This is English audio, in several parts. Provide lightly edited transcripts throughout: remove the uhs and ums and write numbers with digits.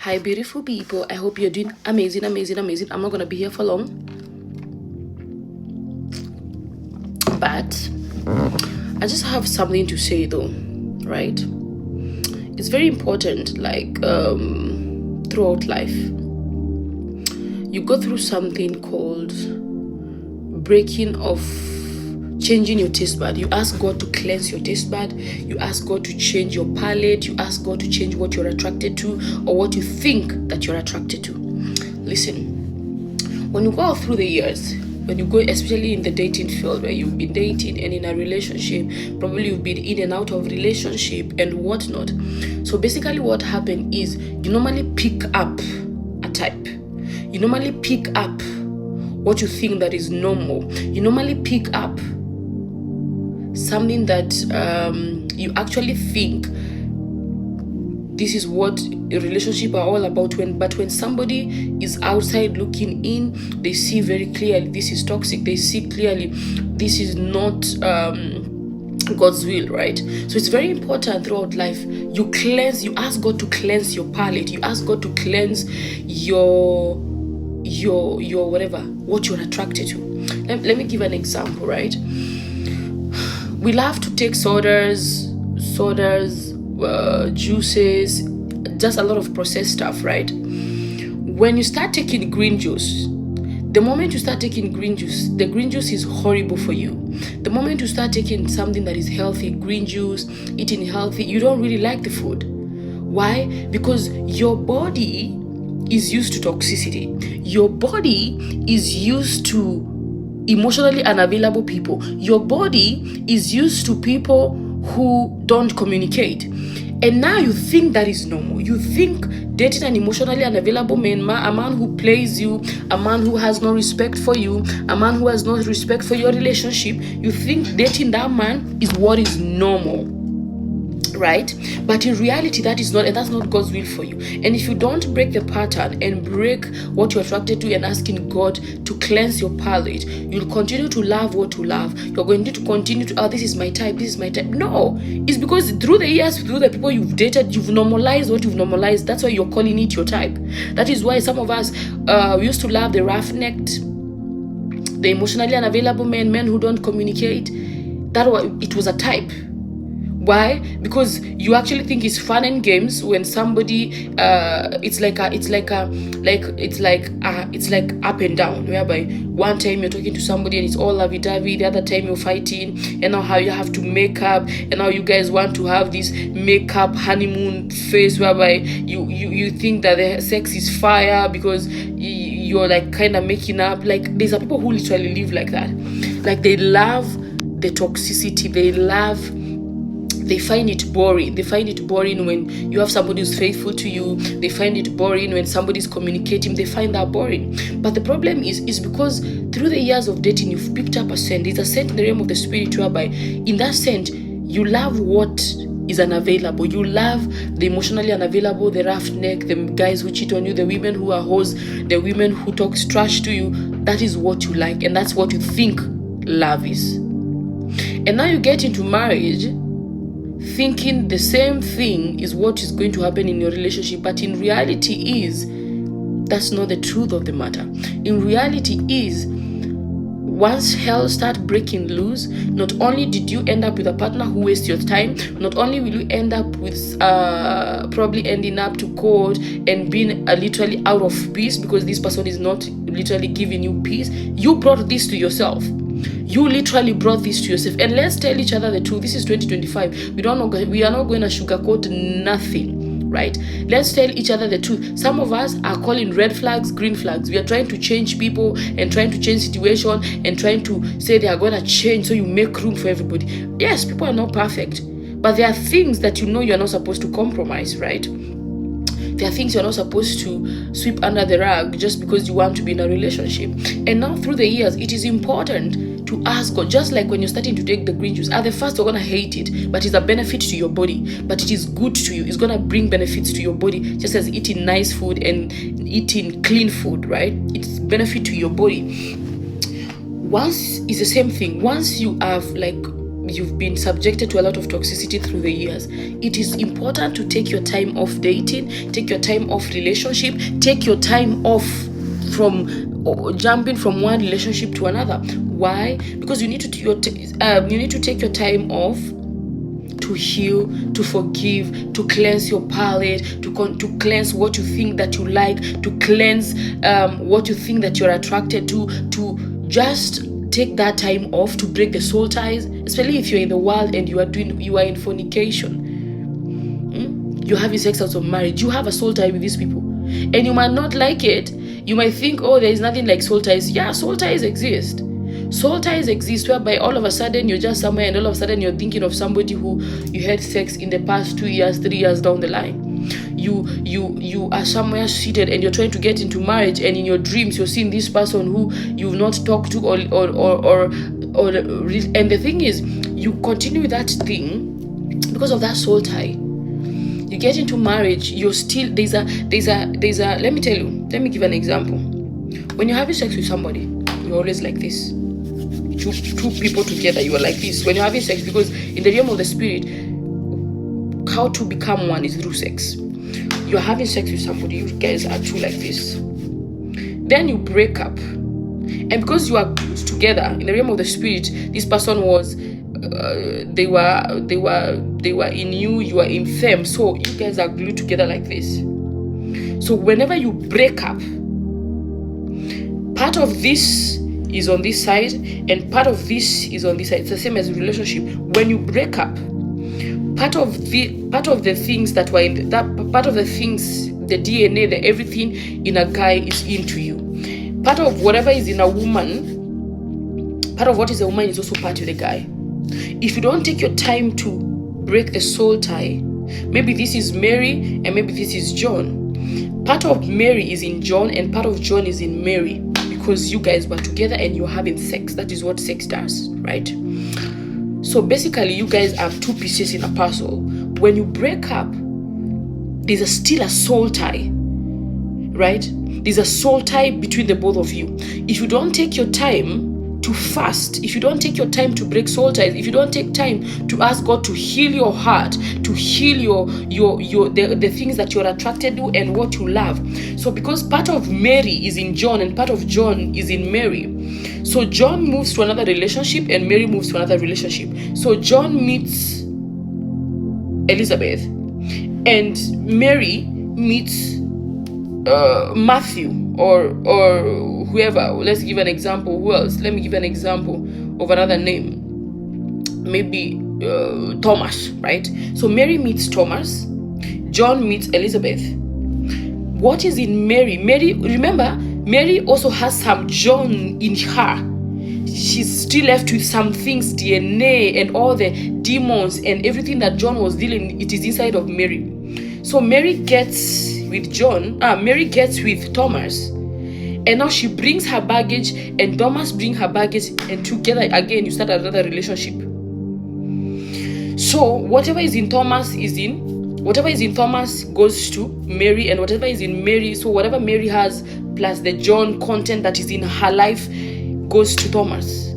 Hi, beautiful people. I hope you're doing amazing, amazing, amazing. I'm not going to be here for long, but I just have something to say though, right? It's very important, like, throughout life, you go through something called breaking of changing your taste bud. You ask God to cleanse your taste bud. You ask God to change your palate. You ask God to change what you're attracted to or what you think that you're attracted to. Listen, when you go out through the years, when you go, especially in the dating field where you've been dating and in a relationship, probably you've been in and out of relationship and whatnot. So basically what happened is you normally pick up a type. You normally pick up what you think that is normal. You normally pick up something that you actually think this is what a relationship are all about. But when somebody is outside looking in, they see very clearly this is toxic. They see clearly this is not God's will, right? So it's very important throughout life. You cleanse. You ask God to cleanse your palate. You ask God to cleanse your whatever, what you're attracted to. Let me give an example, right? We love to take sodas, juices, just a lot of processed stuff, right? When you start taking green juice, the moment you start taking green juice, the green juice is horrible for you. The moment you start taking something that is healthy, green juice, eating healthy, you don't really like the food. Why? Because your body is used to toxicity. Your body is used to emotionally unavailable people. Your body is used to people who don't communicate. And now you think that is normal. You think dating an emotionally unavailable man, a man who plays you, a man who has no respect for you, a man who has no respect for your relationship, you think dating that man is what is normal, right? But in reality, that is not, and that's not God's will for you. And if you don't break the pattern and break what you're attracted to and asking God to cleanse your palate, you'll continue to love what you love. You're going to continue to, this is my type, this is my type. No, it's because through the years, through the people you've dated, you've normalized what you've normalized. That's why you're calling it your type. That is why some of us we used to love the rough-necked, the emotionally unavailable men who don't communicate. It was a type. Why? Because you actually think it's fun and games when somebody it's like up and down, whereby one time you're talking to somebody and it's all lovey-dovey, the other time you're fighting, and now how you have to make up, and now you guys want to have this makeup honeymoon phase whereby you think that the sex is fire because you're like kind of making up. Like, there's people who literally live like that. Like, they love the toxicity. They find it boring. They find it boring when you have somebody who's faithful to you. They find it boring when somebody's communicating. They find that boring. But the problem is because through the years of dating, you've picked up a scent. There's a scent in the realm of the spirit whereby in that scent, you love what is unavailable. You love the emotionally unavailable, the roughneck, the guys who cheat on you, the women who are hoes, the women who talk trash to you. That is what you like, and that's what you think love is. And now you get into marriage thinking the same thing is what is going to happen in your relationship, but in reality that's not the truth of the matter. In reality once hell start breaking loose, not only did you end up with a partner who wastes your time, not only will you end up with probably ending up to court and being literally out of peace because this person is not literally giving you peace. You brought this to yourself. You literally brought this to yourself. And let's tell each other the truth. This is 2025. We are not going to sugarcoat nothing, right? Let's tell each other the truth. Some of us are calling red flags green flags. We are trying to change people and trying to change situation and trying to say they are going to change so you make room for everybody. Yes, people are not perfect, but there are things that you know you're not supposed to compromise, right? There are things you're not supposed to sweep under the rug just because you want to be in a relationship. And now through the years, it is important to ask God, just like when you're starting to take the green juice. At the first, you're going to hate it, but it's a benefit to your body. But it is good to you. It's going to bring benefits to your body, just as eating nice food and eating clean food, right? It's benefit to your body. Once it's the same thing. Once you have you've been subjected to a lot of toxicity through the years, it is important to take your time off dating, take your time off relationship, take your time off from jumping from one relationship to another. Why? Because you need to take your time off to heal, to forgive, to cleanse your palate, to cleanse what you think that you like, to cleanse what you think that you're attracted to just take that time off to break the soul ties, especially if you're in the world and you are in fornication. You're having sex out of marriage. You have a soul tie with these people. And you might not like it. You might think, oh, there is nothing like soul ties. Yeah, soul ties exist. Soul ties exist whereby all of a sudden you're just somewhere and all of a sudden you're thinking of somebody who you had sex in the past 2 years, 3 years down the line. You are somewhere seated and you're trying to get into marriage, and in your dreams you're seeing this person who you've not talked to and the thing is, you continue with that thing because of that soul tie. You get into marriage, you're still there's a let me give an example. When you're having sex with somebody, you're always like this. Two people together, you are like this when you're having sex, because in the realm of the spirit, how to become one is through sex. You're having sex with somebody, you guys are two like this. Then you break up, and because you are together in the realm of the spirit, this person was they were in you, you are in them, so you guys are glued together like this. So whenever you break up, part of this is on this side and part of this is on this side. It's the same as a relationship. When you break up, part of the things that were in part of the things, the DNA, the everything in a guy is into you. Part of whatever is in a woman, part of what is a woman is also part of the guy. If you don't take your time to break the soul tie, maybe this is Mary and maybe this is John. Part of Mary is in John and part of John is in Mary, because you guys were together and you're having sex. That is what sex does, right? So basically, you guys are two pieces in a puzzle. When you break up, there's still a soul tie, right? There's a soul tie between the both of you. If you don't take your time to fast, if you don't take your time to break soul ties, if you don't take time to ask God to heal your heart, to heal the things that you're attracted to and what you love. So because part of Mary is in John and part of John is in Mary, so John moves to another relationship and Mary moves to another relationship. So John meets Elizabeth and Mary meets Matthew or whoever. Let's give an example. Who else? Let me give an example of another name. Maybe Thomas, right? So Mary meets Thomas. John meets Elizabeth. What is in Mary? Remember, Mary also has some John in her. She's still left with some things, DNA and all the demons and everything that John was dealing, it is inside of Mary. So Mary gets with Mary gets with Thomas, and now she brings her baggage and Thomas brings her baggage, and together again you start another relationship. So whatever is in Thomas goes to Mary, and whatever is in Mary, so whatever Mary has plus the John content that is in her life goes to Thomas.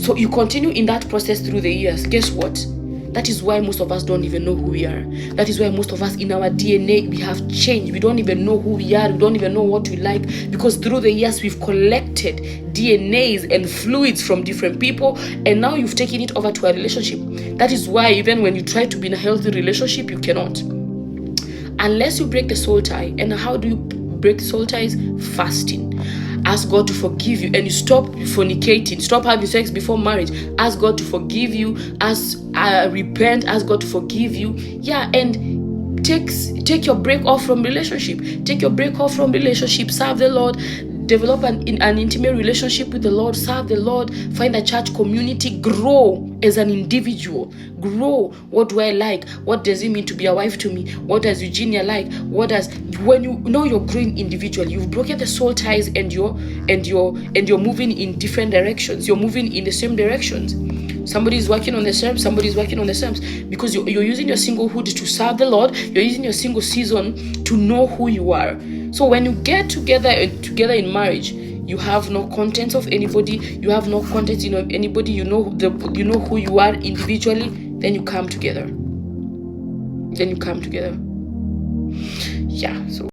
So you continue in that process through the years. Guess what? That is why most of us don't even know who we are. That is why most of us in our DNA, we have changed. We don't even know who we are. We don't even know what we like, because through the years we've collected DNAs and fluids from different people, and now you've taken it over to a relationship. That is why even when you try to be in a healthy relationship, you cannot. Unless you break the soul tie. And how do you break soul ties? Fasting. Ask God to forgive you, and you stop fornicating, stop having sex before marriage. Ask God to forgive you, repent, ask God to forgive you. Yeah, and take your break off from relationship. Take your break off from relationship. Serve the Lord. Develop an intimate relationship with the Lord. Serve the Lord. Find a church community. Grow as an individual. Grow. What do I like? What does it mean to be a wife to me? What does Eugenia like? When you know you're growing individually, you've broken the soul ties, and you're moving in different directions. You're moving in the same directions. Somebody is working on themselves, somebody is working on themselves, because you're using your singlehood to serve the Lord. You're using your single season to know who you are. So when you get together in marriage, you have no contents of anybody, you have no contents, you know, anybody, you know who you are individually, then you come together. Yeah, so